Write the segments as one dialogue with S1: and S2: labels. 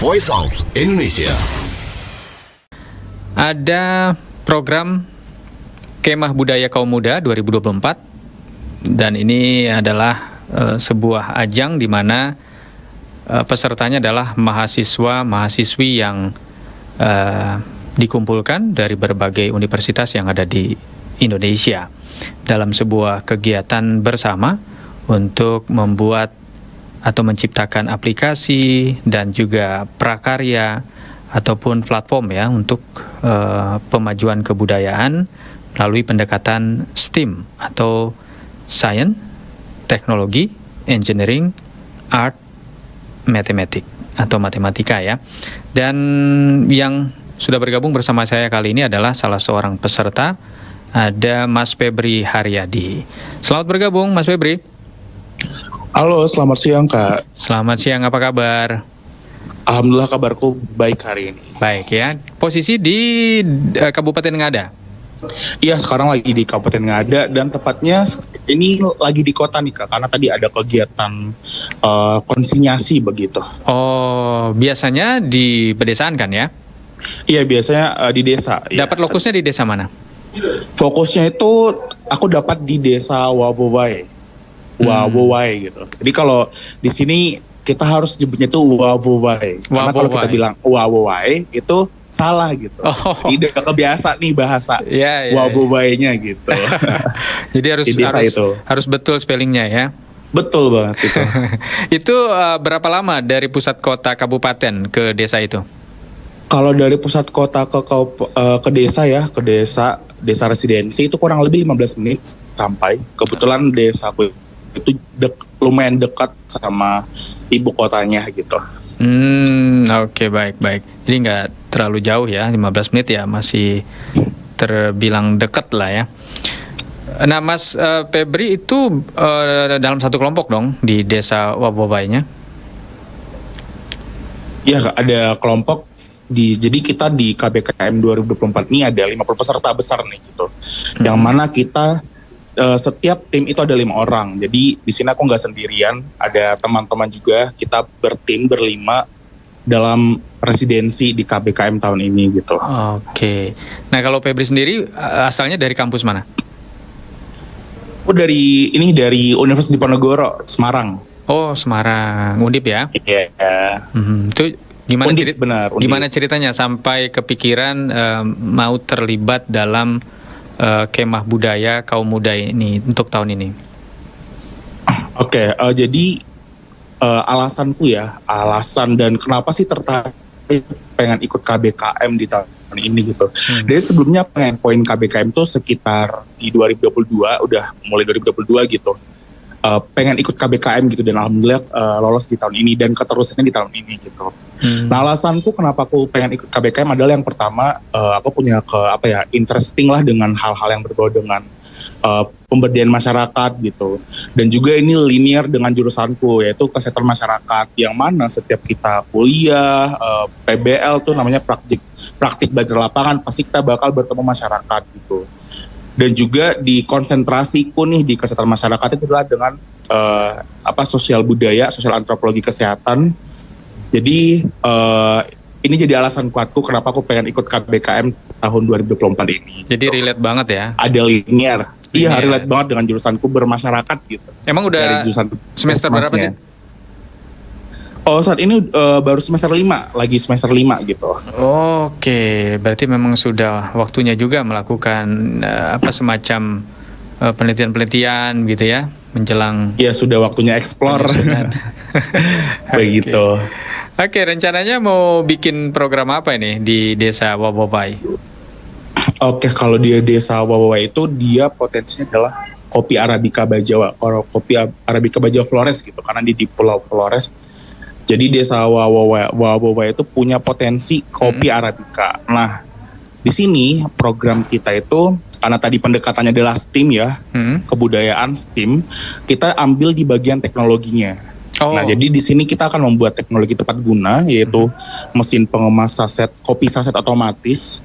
S1: Voice of Indonesia.
S2: Ada program Kemah Budaya Kaum Muda 2024 dan ini adalah sebuah ajang di mana pesertanya adalah mahasiswa-mahasiswi yang dikumpulkan dari berbagai universitas yang ada di Indonesia dalam sebuah kegiatan bersama untuk membuat atau menciptakan aplikasi dan juga prakarya ataupun platform ya untuk pemajuan kebudayaan melalui pendekatan STEAM atau Science, Teknologi, Engineering, Art, Matematik atau matematika ya. Dan yang sudah bergabung bersama saya kali ini adalah salah seorang peserta, ada Mas Febri Haryadi. Selamat bergabung Mas Febri.
S3: Halo, selamat siang Kak.
S2: Selamat siang, apa kabar?
S3: Alhamdulillah kabarku baik hari ini.
S2: Baik ya. Posisi di Kabupaten Ngada?
S3: Iya, sekarang lagi di Kabupaten Ngada dan tepatnya ini lagi di kota nih Kak, karena tadi ada kegiatan konsinyasi begitu.
S2: Oh, biasanya di pedesaan kan ya?
S3: Iya, biasanya di desa.
S2: Dapat lokusnya di desa mana?
S3: Fokusnya itu aku dapat di desa Wawowai. Wawowai gitu. Jadi kalau di sini kita harus nyebutnya itu Wawowai. Karena kalau kita bilang Wawowai itu salah gitu. Tidak kebiasa nih bahasa Wawowai-nya gitu.
S2: Jadi harus betul spellingnya ya.
S3: Betul banget itu.
S2: Itu berapa lama dari pusat kota kabupaten ke desa itu?
S3: Kalau dari pusat kota ke desa ya, ke desa residensi itu kurang lebih 15 menit sampai. Kebetulan desaku itu lumayan dekat sama ibu kotanya gitu.
S2: Oke, baik. Jadi nggak terlalu jauh ya, 15 menit ya, masih terbilang dekat lah ya. Nah, Mas Febri itu dalam satu kelompok dong di desa Wawowai-nya? Iya,
S3: ada kelompok. Jadi kita di KBKM 2024 ini ada 50 peserta besar nih gitu. Yang mana kita setiap tim itu ada 5 orang. Jadi di sini aku nggak sendirian, ada teman-teman juga. Kita bertim berlima dalam residensi di KBKM tahun ini gitu.
S2: Oke. Nah, kalau Febri sendiri asalnya dari kampus mana?
S3: Oh, dari Universitas Diponegoro, Semarang.
S2: Oh, Semarang, Undip ya?
S3: Iya.
S2: Itu gimana ceritanya sampai kepikiran mau terlibat dalam Kemah Budaya Kaum Muda ini untuk tahun ini?
S3: Oke, jadi alasan dan kenapa sih tertarik pengen ikut KBKM di tahun ini gitu. Jadi sebelumnya pengen poin KBKM tuh sekitar di 2022, udah mulai 2022 gitu. Pengen ikut KBKM gitu dan alhamdulillah lolos di tahun ini dan keterusannya di tahun ini gitu. Nah, alasanku kenapa aku pengen ikut KBKM adalah yang pertama aku punya interesting lah dengan hal-hal yang berbau dengan pemberdayaan masyarakat gitu. Dan juga ini linear dengan jurusanku, yaitu kesehatan masyarakat, yang mana setiap kita kuliah PBL tuh namanya praktik belajar lapangan, pasti kita bakal bertemu masyarakat gitu. Dan juga di konsentrasiku nih di kesehatan masyarakat itu adalah dengan sosial budaya, sosial antropologi kesehatan. Jadi ini jadi alasan kuatku kenapa aku pengen ikut KBKM tahun 2024 ini.
S2: Jadi relate banget ya?
S3: Ada linear. Iya, relate banget dengan jurusanku bermasyarakat gitu.
S2: Emang udah semester berapa sih?
S3: Oh, saat ini baru semester 5, lagi semester 5 gitu.
S2: Oke, berarti memang sudah waktunya juga melakukan semacam penelitian-penelitian gitu ya, menjelang.
S3: Ya, sudah waktunya explore. Begitu.
S2: Oke, rencananya mau bikin program apa ini di desa Wawowai?
S3: Oke, kalau di desa Wawowai itu dia potensinya adalah kopi Arabica Bajawa, kopi Arabica Bajawa Flores gitu, karena di Pulau Flores. Jadi desa Wawowai itu punya potensi kopi Arabica. Nah, di sini program kita itu karena tadi pendekatannya adalah STEAM ya, kebudayaan STEAM, kita ambil di bagian teknologinya. Nah, jadi di sini kita akan membuat teknologi tepat guna, yaitu mesin pengemas kopi saset otomatis,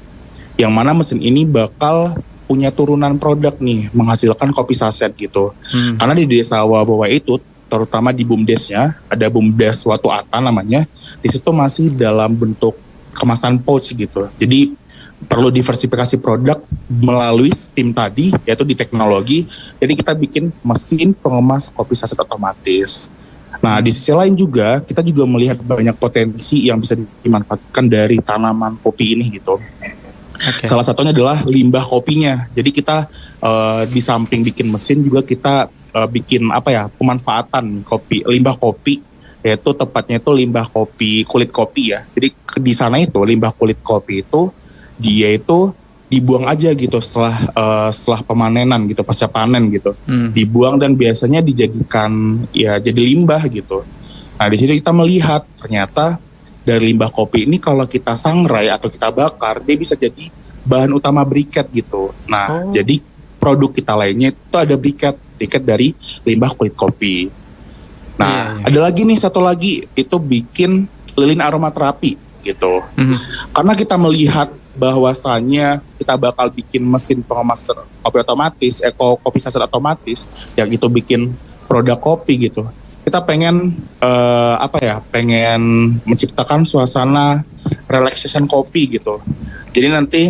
S3: yang mana mesin ini bakal punya turunan produk nih, menghasilkan kopi saset gitu. Karena di desa Wawowai itu terutama di BUMDes-nya, ada BUMDes Watu Ata namanya, di situ masih dalam bentuk kemasan pouch gitu. Jadi perlu diversifikasi produk melalui STEAM tadi, yaitu di teknologi. Jadi kita bikin mesin pengemas kopi saset otomatis. Nah, di sisi lain juga, kita juga melihat banyak potensi yang bisa dimanfaatkan dari tanaman kopi ini gitu.
S2: Oke.
S3: Salah satunya adalah limbah kopinya. Jadi kita di samping bikin mesin juga kita bikin pemanfaatan kopi, limbah kopi, yaitu tepatnya itu limbah kopi, kulit kopi ya. Jadi di sana itu limbah kulit kopi itu dia itu dibuang aja gitu setelah pemanenan gitu, pasca panen gitu. Dibuang dan biasanya dijadikan ya jadi limbah gitu. Nah, di situ kita melihat ternyata dari limbah kopi ini kalau kita sangrai atau kita bakar, dia bisa jadi bahan utama briket gitu. Nah, jadi produk kita lainnya itu ada briket dari limbah kulit kopi. Nah, ada lagi nih satu lagi, itu bikin lilin aromaterapi gitu. Karena kita melihat bahwasannya kita bakal bikin mesin pengemas kopi otomatis, kopi saset otomatis, yang itu bikin produk kopi gitu. Kita pengen pengen menciptakan suasana relaxation kopi gitu. Jadi nanti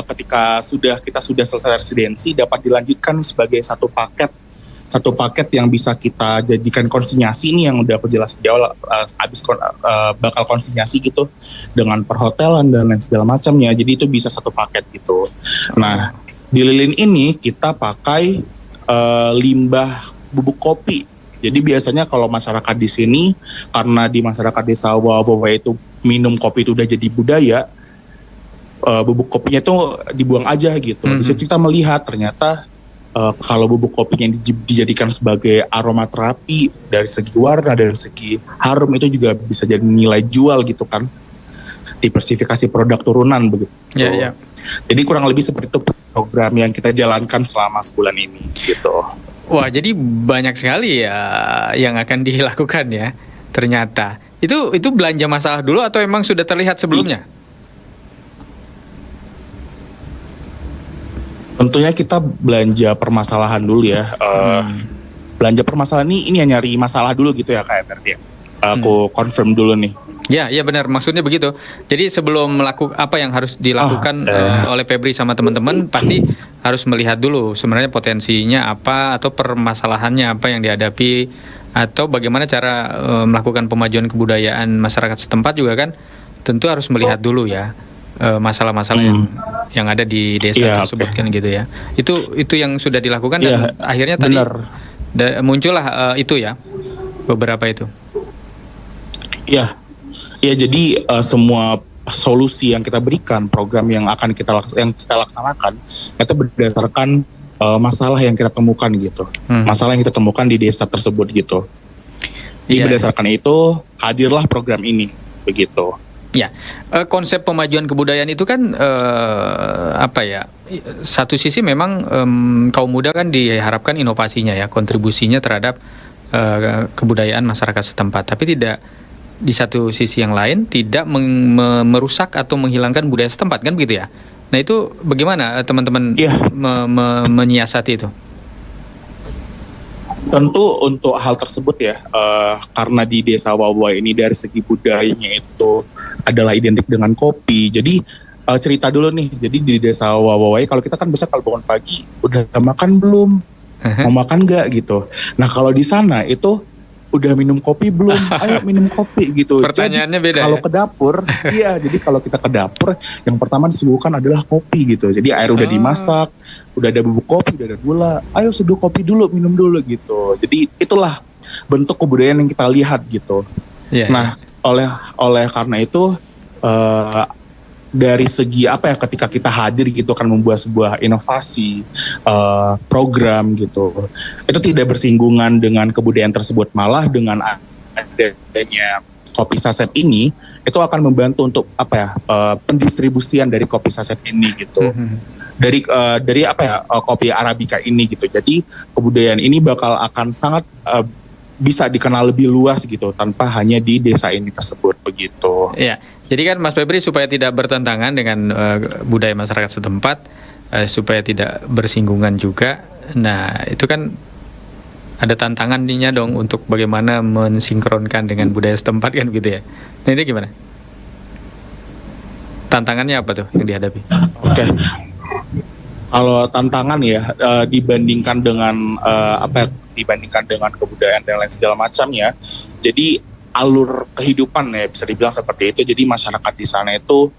S3: ketika kita sudah selesai residensi, dapat dilanjutkan sebagai satu paket yang bisa kita jadikan konsinyasi. Ini yang udah aku jelas di awal, bakal konsinyasi gitu dengan perhotelan dan lain segala macamnya. Jadi itu bisa satu paket gitu. Nah, di lilin ini kita pakai limbah bubuk kopi. Jadi biasanya kalau masyarakat di sini, karena di masyarakat desa Wawawa itu minum kopi itu udah jadi budaya, bubuk kopinya itu dibuang aja gitu. Di situ kita melihat ternyata kalau bubuk kopinya dijadikan sebagai aromaterapi, dari segi warna, dari segi harum, itu juga bisa jadi nilai jual gitu kan. Diversifikasi produk turunan begitu.
S2: Yeah.
S3: Jadi kurang lebih seperti itu program yang kita jalankan selama sebulan ini gitu.
S2: Wah, jadi banyak sekali ya yang akan dilakukan ya. Ternyata itu belanja masalah dulu atau emang sudah terlihat sebelumnya?
S3: Tentunya kita belanja permasalahan dulu ya. Belanja permasalahan ini yang nyari masalah dulu gitu ya Kak Berarti ya. Aku confirm dulu nih.
S2: Ya benar, maksudnya begitu. Jadi sebelum apa yang harus dilakukan oleh Febri sama teman-teman, pasti harus melihat dulu sebenarnya potensinya apa, atau permasalahannya apa yang dihadapi, atau bagaimana cara melakukan pemajuan kebudayaan masyarakat setempat juga kan. Tentu harus melihat dulu ya masalah-masalah yang ada di desa tersebut kan gitu ya. Itu yang sudah dilakukan dan akhirnya tadi muncullah itu ya, beberapa itu. Ya, jadi semua solusi yang kita berikan, program yang akan kita laksanakan, itu berdasarkan masalah yang kita temukan gitu. Masalah yang kita temukan di desa tersebut gitu. Jadi berdasarkan itu hadirlah program ini begitu. Ya, konsep pemajuan kebudayaan itu kan satu sisi memang kaum muda kan diharapkan inovasinya ya, kontribusinya terhadap kebudayaan masyarakat setempat, tapi tidak di satu sisi yang lain tidak merusak atau menghilangkan budaya setempat kan begitu ya. Nah, itu bagaimana teman-teman menyiasati itu?
S3: Tentu untuk hal tersebut ya, karena di desa Wawa ini dari segi budayanya itu adalah identik dengan kopi. Jadi cerita dulu nih, jadi di desa Wawa kalau kita kan biasa kalau bangun pagi udah makan belum, mau makan nggak gitu. Nah, kalau di sana itu udah minum kopi belum? Ayo minum kopi gitu.
S2: Pertanyaannya
S3: jadi,
S2: beda
S3: kalau
S2: ya?
S3: ke dapur, jadi kalau kita ke dapur, yang pertama disuguhkan adalah kopi gitu. Jadi air udah dimasak, udah ada bubuk kopi, udah ada gula. Ayo seduh kopi dulu, minum dulu gitu. Jadi itulah bentuk kebudayaan yang kita lihat gitu. Nah, oleh karena itu dari segi ketika kita hadir gitu kan membuat sebuah inovasi program gitu, itu tidak bersinggungan dengan kebudayaan tersebut, malah dengan adanya kopi saset ini itu akan membantu untuk pendistribusian dari kopi saset ini gitu. Dari kopi Arabica ini gitu. Jadi kebudayaan ini akan sangat bisa dikenal lebih luas gitu tanpa hanya di desa ini tersebut begitu.
S2: Iya. Jadi kan Mas Febri supaya tidak bertentangan dengan budaya masyarakat setempat, supaya tidak bersinggungan juga. Nah, itu kan ada tantangannya dong untuk bagaimana mensinkronkan dengan budaya setempat kan gitu ya. Nah ini gimana? Tantangannya apa tuh yang dihadapi?
S3: Oke. Kalau tantangan ya dibandingkan dengan dibandingkan dengan kebudayaan dan lain segala macamnya. Jadi alur kehidupan ya bisa dibilang seperti itu. Jadi masyarakat di sana itu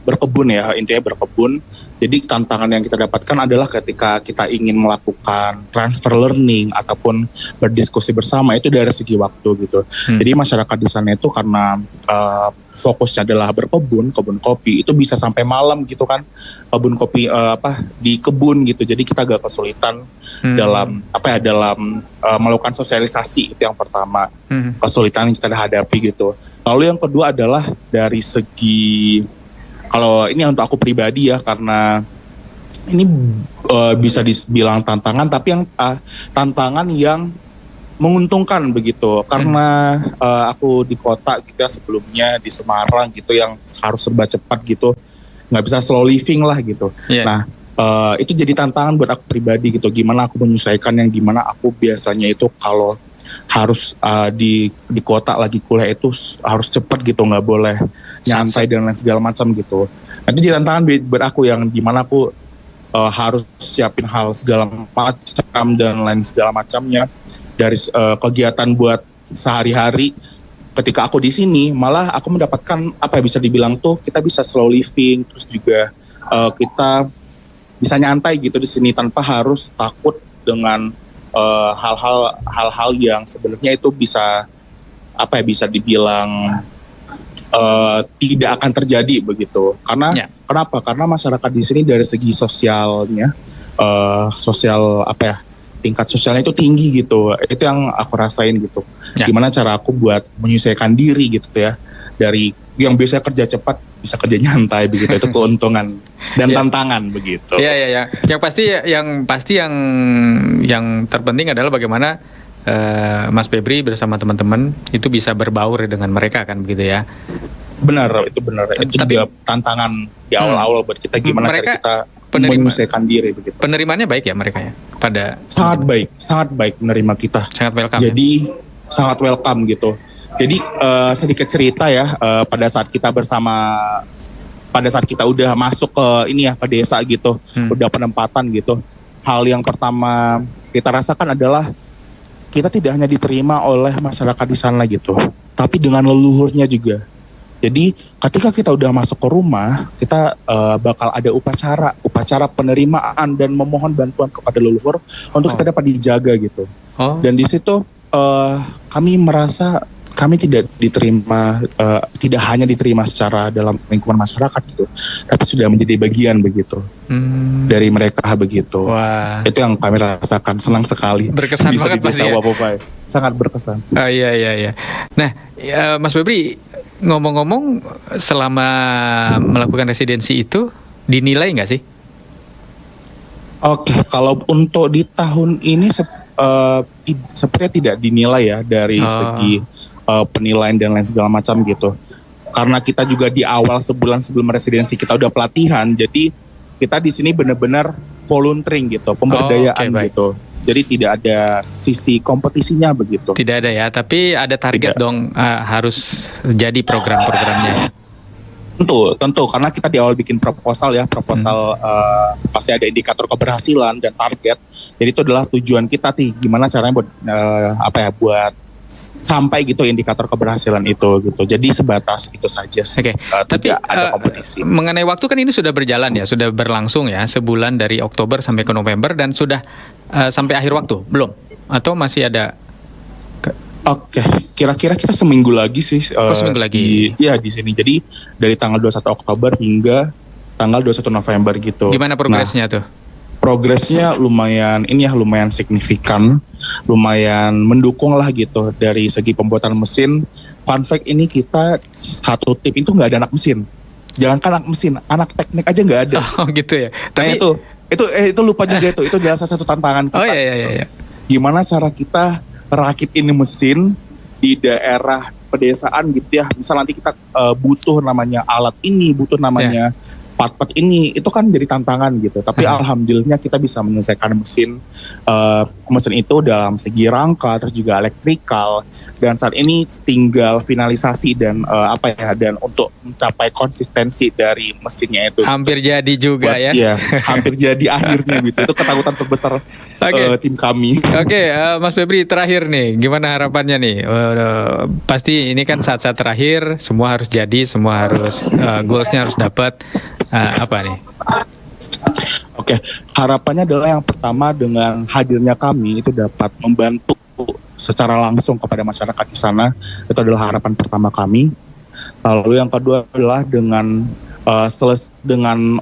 S3: berkebun ya, intinya berkebun. Jadi tantangan yang kita dapatkan adalah ketika kita ingin melakukan transfer learning ataupun berdiskusi bersama itu dari segi waktu gitu. Jadi masyarakat di sana itu karena fokusnya adalah berkebun, kebun kopi, itu bisa sampai malam gitu kan, kebun kopi di kebun gitu. Jadi kita agak kesulitan dalam dalam melakukan sosialisasi, itu yang pertama, kesulitan yang kita hadapi gitu. Lalu yang kedua adalah dari segi, kalau ini untuk aku pribadi ya, karena ini bisa dibilang tantangan, tapi yang tantangan yang menguntungkan begitu, karena aku di kota gitu ya, sebelumnya di Semarang gitu yang harus serba cepat gitu, nggak bisa slow living lah gitu. Nah itu jadi tantangan buat aku pribadi gitu, gimana aku menyesuaikan yang dimana aku biasanya itu kalau harus di kota lagi kuliah itu harus cepat gitu, nggak boleh nyantai dan lain segala macam gitu. Itu jadi tantangan buat aku yang dimana aku harus siapin hal segala macam dan lain segala macamnya dari kegiatan buat sehari-hari. Ketika aku di sini malah aku mendapatkan bisa dibilang tuh kita bisa slow living, terus juga kita bisa nyantai gitu di sini tanpa harus takut dengan hal-hal yang sebenarnya itu bisa bisa dibilang tidak akan terjadi begitu. Karena kenapa? Karena masyarakat di sini dari segi sosialnya, tingkat sosialnya itu tinggi gitu. Itu yang aku rasain gitu. Gimana cara aku buat menyesuaikan diri gitu ya, dari yang biasanya kerja cepat bisa kerja nyantai begitu. Itu keuntungan dan tantangan begitu.
S2: Iya. Yang pasti yang terpenting adalah bagaimana Mas Febri bersama teman-teman itu bisa berbaur dengan mereka kan begitu ya.
S3: Benar, itu benar. Itu juga tantangan di awal-awal buat kita, gimana cara kita menyesuaikan diri begitu.
S2: Penerimaannya baik ya mereka ya pada
S3: sangat baik menerima kita.
S2: Sangat welcome.
S3: Jadi sangat welcome gitu. Jadi sedikit cerita ya, pada saat kita udah masuk ke ke desa gitu, udah penempatan gitu. Hal yang pertama kita rasakan adalah kita tidak hanya diterima oleh masyarakat di sana gitu, tapi dengan leluhurnya juga. Jadi ketika kita udah masuk ke rumah, kita bakal ada upacara penerimaan dan memohon bantuan kepada leluhur untuk kita dapat dijaga gitu. Dan di situ kami merasa kami tidak diterima, tidak hanya diterima secara dalam lingkungan masyarakat gitu, tapi sudah menjadi bagian begitu dari mereka begitu.
S2: Wah.
S3: Itu yang kami rasakan, senang sekali.
S2: Berkesan
S3: bisa
S2: banget pasti ya.
S3: Sangat berkesan.
S2: Iya. Nah, Mas Febri, ngomong-ngomong, selama melakukan residensi itu dinilai nggak sih?
S3: Oke, kalau untuk di tahun ini sepertinya tidak dinilai ya dari segi penilaian dan lain segala macam gitu. Karena kita juga di awal sebulan sebelum residensi kita udah pelatihan, jadi kita di sini benar-benar volunteering gitu, pemberdayaan gitu. Jadi tidak ada sisi kompetisinya begitu.
S2: Tidak ada ya, tapi ada target dong harus jadi program-programnya ya.
S3: Tentu karena kita di awal bikin proposal pasti ada indikator keberhasilan dan target. Jadi itu adalah tujuan kita gimana caranya buat buat sampai gitu indikator keberhasilan itu gitu. Jadi sebatas itu saja.
S2: Oke. Tapi
S3: ada kompetisi.
S2: Mengenai waktu kan ini sudah berjalan ya, sudah berlangsung ya, sebulan dari Oktober sampai ke November, dan sudah sampai akhir waktu belum? Atau masih ada?
S3: Oke, kira-kira kita seminggu lagi sih.
S2: Seminggu lagi.
S3: Di sini. Jadi dari tanggal 21 Oktober hingga tanggal 21 November gitu.
S2: Gimana progresnya tuh?
S3: Progresnya lumayan signifikan, lumayan mendukung lah gitu dari segi pembuatan mesin. Fun fact, ini kita satu tim itu nggak ada anak mesin. Jangankan anak mesin, anak teknik aja nggak ada.
S2: Oh gitu ya.
S3: Tapi itu lupa juga itu adalah salah satu tantangan kita.
S2: Oh iya.
S3: Gimana cara kita rakit ini mesin di daerah pedesaan gitu ya. Misal nanti kita butuh namanya alat ini, butuh namanya part-part ini itu kan jadi tantangan gitu. Tapi alhamdulillahnya kita bisa menyelesaikan mesin itu dalam segi rangka, terus juga elektrikal, dan saat ini tinggal finalisasi dan dan untuk mencapai konsistensi dari mesinnya itu.
S2: Hampir
S3: terus,
S2: jadi juga ya.
S3: Iya, hampir jadi akhirnya gitu. Itu ketakutan terbesar tim kami.
S2: Oke, Mas Febri terakhir nih, gimana harapannya nih? Pasti ini kan saat-saat terakhir, semua harus jadi, semua harus goalsnya harus dapat. Apa nih?
S3: Oke, harapannya adalah yang pertama dengan hadirnya kami itu dapat membantu secara langsung kepada masyarakat di sana. Itu adalah harapan pertama kami. Lalu yang kedua adalah dengan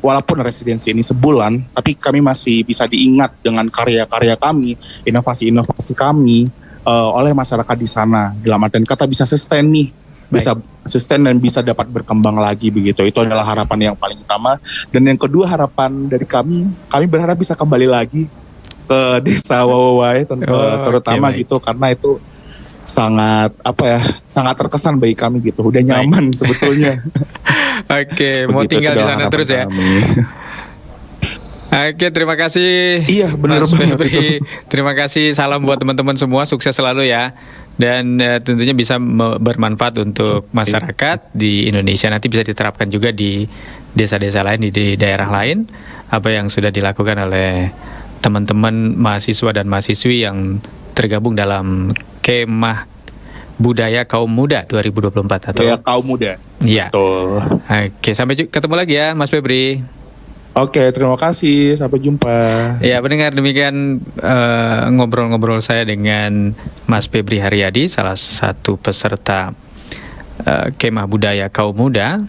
S3: walaupun residensi ini sebulan, tapi kami masih bisa diingat dengan karya-karya kami, inovasi-inovasi kami oleh masyarakat di sana. Dalam artian kata bisa sustain nih, bisa sustain dan bisa dapat berkembang lagi begitu. Itu adalah harapan yang paling utama. Dan yang kedua harapan dari kami berharap bisa kembali lagi ke desa Wawawai terutama gitu, karena itu sangat sangat terkesan bagi kami gitu. Udah nyaman sebetulnya.
S2: Oke, mau tinggal di sana terus ya. Oke, terima kasih.
S3: Iya, benar.
S2: Mas Febri. Terima kasih. Salam buat teman-teman semua. Sukses selalu ya. Dan tentunya bisa bermanfaat untuk masyarakat di Indonesia. Nanti bisa diterapkan juga di desa-desa lain, di daerah lain. Apa yang sudah dilakukan oleh teman-teman mahasiswa dan mahasiswi yang tergabung dalam Kemah Budaya Kaum Muda 2024 atau
S3: ya, Kaum Muda.
S2: Iya.
S3: Betul.
S2: Oke, sampai ketemu lagi ya Mas Febri.
S3: Oke, terima kasih. Sampai jumpa.
S2: Ya, pendengar, demikian ngobrol-ngobrol saya dengan Mas Febri Haryadi, salah satu peserta Kemah Budaya Kaum Muda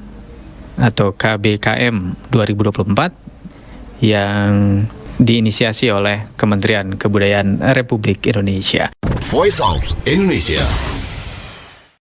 S2: atau KBKM 2024 yang diinisiasi oleh Kementerian Kebudayaan Republik Indonesia.
S1: Voice of Indonesia.